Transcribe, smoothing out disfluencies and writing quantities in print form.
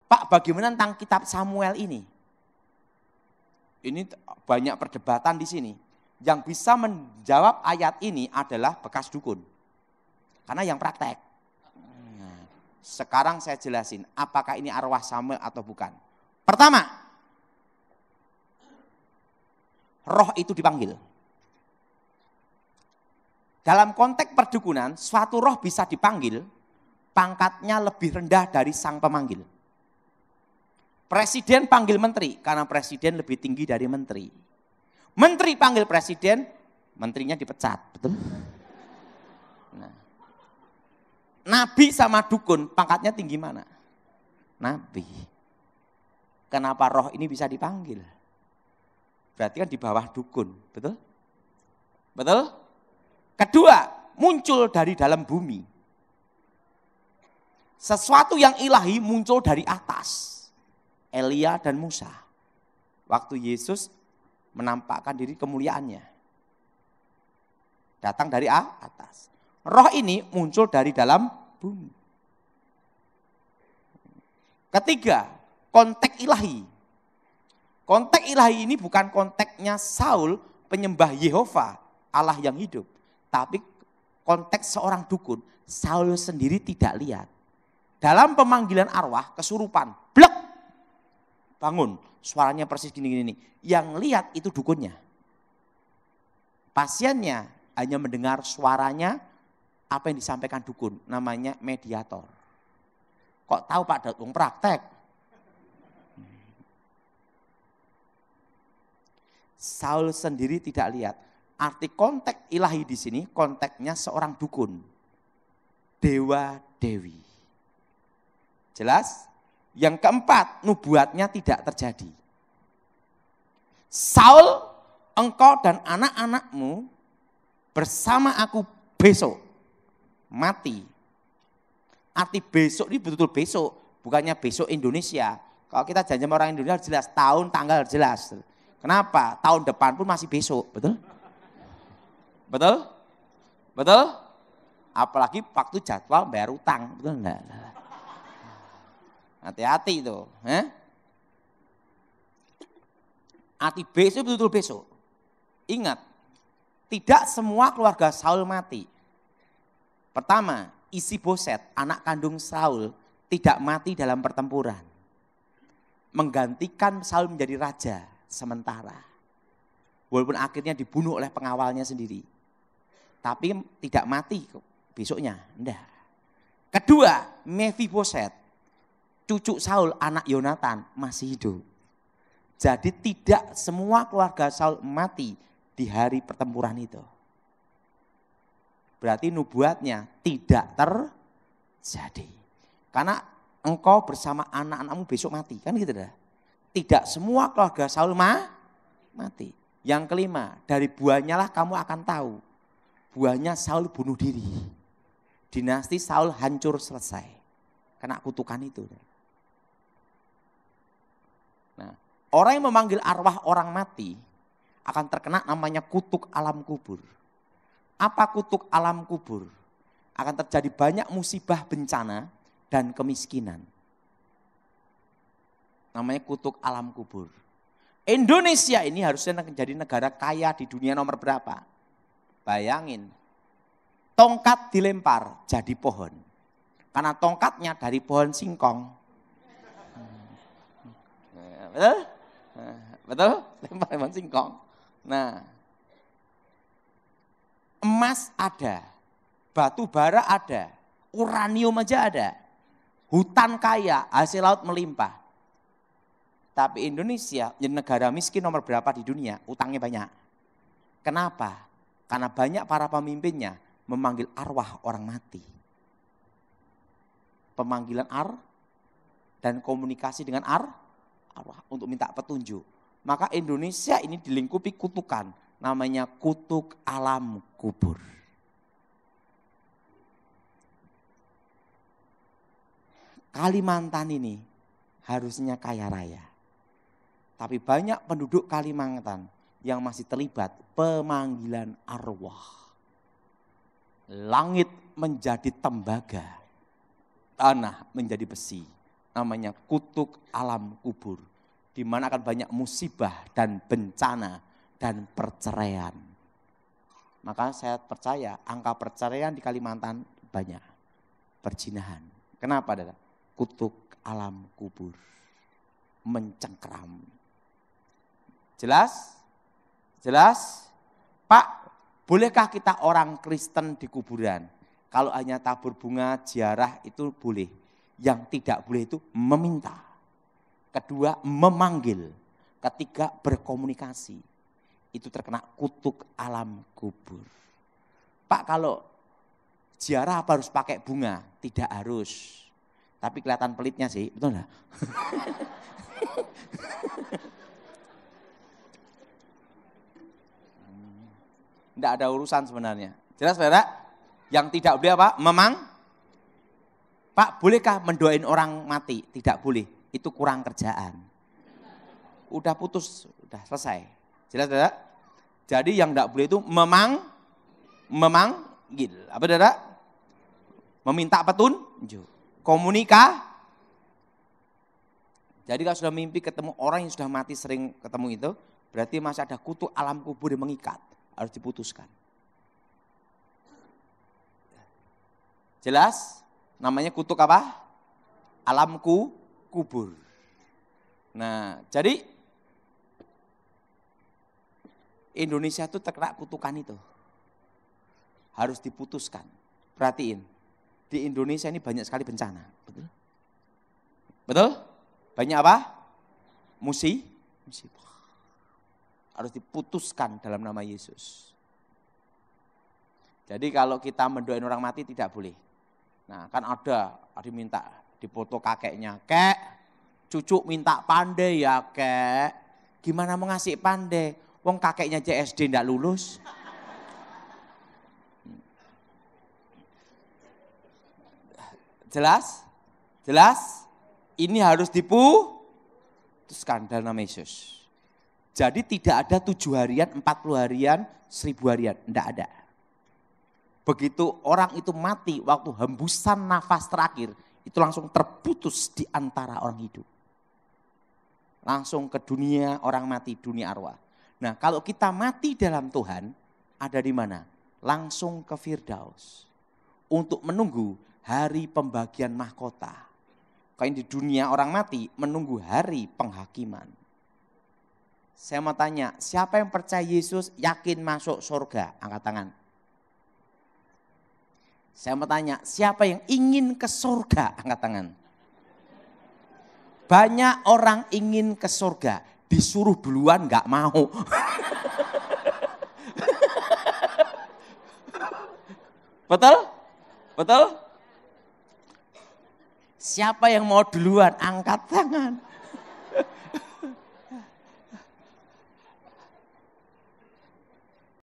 Pak, bagaimana tentang kitab Samuel ini? Ini banyak perdebatan di sini. Yang bisa menjawab ayat ini adalah bekas dukun. Karena yang praktek. Nah, sekarang saya jelasin apakah ini arwah Samuel atau bukan. Pertama, roh itu dipanggil. Dalam konteks perdukunan, suatu roh bisa dipanggil, pangkatnya lebih rendah dari sang pemanggil. Presiden panggil menteri, karena presiden lebih tinggi dari menteri. Menteri panggil presiden, menterinya dipecat, betul? Nah, nabi sama dukun, pangkatnya tinggi mana? Nabi. Kenapa roh ini bisa dipanggil? Berarti kan di bawah dukun, betul? Betul? Kedua, muncul dari dalam bumi. Sesuatu yang ilahi muncul dari atas. Elia dan Musa. Waktu Yesus menampakkan diri kemuliaannya. Datang dari atas. Roh ini muncul dari dalam bumi. Ketiga, konteks ilahi. Konteks ilahi ini bukan konteksnya Saul penyembah Yehova, Allah yang hidup. Tapi konteks seorang dukun, Saul sendiri tidak lihat. Dalam pemanggilan arwah, kesurupan, blek. Bangun, suaranya persis gini-gini. Yang lihat itu dukunnya. Pasiennya hanya mendengar suaranya apa yang disampaikan dukun, namanya mediator. Kok tahu Pak Datung praktek? Saul sendiri tidak lihat. Arti konteks ilahi di sini konteksnya seorang dukun. Dewa Dewi. Jelas? Yang keempat, nubuatnya tidak terjadi. Saul, engkau dan anak-anakmu bersama aku besok mati. Arti besok ini betul-betul besok, bukannya besok Indonesia. Kalau kita janji sama orang Indonesia jelas, tahun, tanggal jelas. Kenapa? Tahun depan pun masih besok, betul? Betul? Betul? Apalagi waktu jadwal bayar utang, betul enggak? Hati-hati itu. Arti besok betul-betul besok. Ingat, tidak semua keluarga Saul mati. Pertama, Isiboset, anak kandung Saul, tidak mati dalam pertempuran. Menggantikan Saul menjadi raja sementara. Walaupun akhirnya dibunuh oleh pengawalnya sendiri. Tapi tidak mati besoknya, enggak. Kedua, Mephiboset, cucu Saul, anak Yonatan, masih hidup. Jadi tidak semua keluarga Saul mati di hari pertempuran itu. Berarti nubuatnya tidak terjadi. Karena engkau bersama anak-anakmu besok mati, kan gitu dah. Tidak semua keluarga Saul mati. Yang kelima, dari buahnya lah kamu akan tahu. Buahnya Saul bunuh diri. Dinasti Saul hancur selesai. Kena kutukan itu. Nah, orang yang memanggil arwah orang mati akan terkena namanya kutuk alam kubur. Apa kutuk alam kubur? Akan terjadi banyak musibah bencana dan kemiskinan. Namanya kutuk alam kubur. Indonesia ini harusnya menjadi negara kaya di dunia nomor berapa? Bayangin, tongkat dilempar jadi pohon. Karena tongkatnya dari pohon singkong. Betul? Betul? Lempar pohon singkong. Nah, emas ada, batu bara ada, uranium aja ada, hutan kaya, hasil laut melimpah. Tapi Indonesia jadi negara miskin nomor berapa di dunia, utangnya banyak. Kenapa? Karena banyak para pemimpinnya memanggil arwah orang mati. Pemanggilan dan komunikasi dengan arwah untuk minta petunjuk. Maka Indonesia ini dilingkupi kutukan, namanya kutuk alam kubur. Kalimantan ini harusnya kaya raya. Tapi banyak penduduk Kalimantan yang masih terlibat pemanggilan arwah. Langit menjadi tembaga, tanah menjadi besi, namanya kutuk alam kubur. Di mana akan banyak musibah dan bencana dan perceraian. Maka saya percaya angka perceraian di Kalimantan banyak. Perzinahan. Kenapa? Saudara? Kutuk alam kubur. Mencengkeram. Jelas? Jelas? Pak, bolehkah kita orang Kristen di kuburan? Kalau hanya tabur bunga, ziarah itu boleh. Yang tidak boleh itu meminta. Kedua, memanggil. Ketiga, berkomunikasi. Itu terkena kutuk alam kubur. Pak, kalau ziarah apa harus pakai bunga? Tidak harus. Tapi kelihatan pelitnya sih, betul enggak? Tidak ada urusan sebenarnya. Jelas saudara? Yang tidak boleh apa? Pak, bolehkah mendoain orang mati? Tidak boleh. Itu kurang kerjaan. Udah putus, udah selesai. Jelas saudara? Jadi yang tidak boleh itu memanggil. Apa saudara? Meminta petunjuk. Jadi kalau sudah mimpi ketemu orang yang sudah mati sering ketemu itu, berarti masih ada kutuk alam kubur yang mengikat. Harus diputuskan. Jelas? Namanya kutuk apa? Alam kubur. Nah, jadi Indonesia itu terkena kutukan itu. Harus diputuskan. Perhatiin, di Indonesia ini banyak sekali bencana. Betul? Betul? Banyak apa? Musibah. Harus diputuskan dalam nama Yesus. Jadi kalau kita mendoain orang mati tidak boleh. Nah kan ada minta dipoto kakeknya, kek cucu minta pandai ya kek. Gimana mau ngasih pandai? Wong kakeknya JSD enggak lulus. Jelas? Jelas? Ini harus diputuskan dalam nama Yesus. Jadi tidak ada 7 harian, 40 harian, 1000 harian. Tidak ada. Begitu orang itu mati waktu hembusan nafas terakhir, itu langsung terputus di antara orang hidup. Langsung ke dunia orang mati, dunia arwah. Nah kalau kita mati dalam Tuhan, ada di mana? Langsung ke Firdaus. Untuk menunggu hari pembagian mahkota. Kalau di dunia orang mati, menunggu hari penghakiman. Saya mau tanya, siapa yang percaya Yesus yakin masuk surga? Angkat tangan. Saya mau tanya, siapa yang ingin ke surga? Angkat tangan. Banyak orang ingin ke surga, disuruh duluan gak mau. Betul? Betul? Siapa yang mau duluan? Angkat tangan.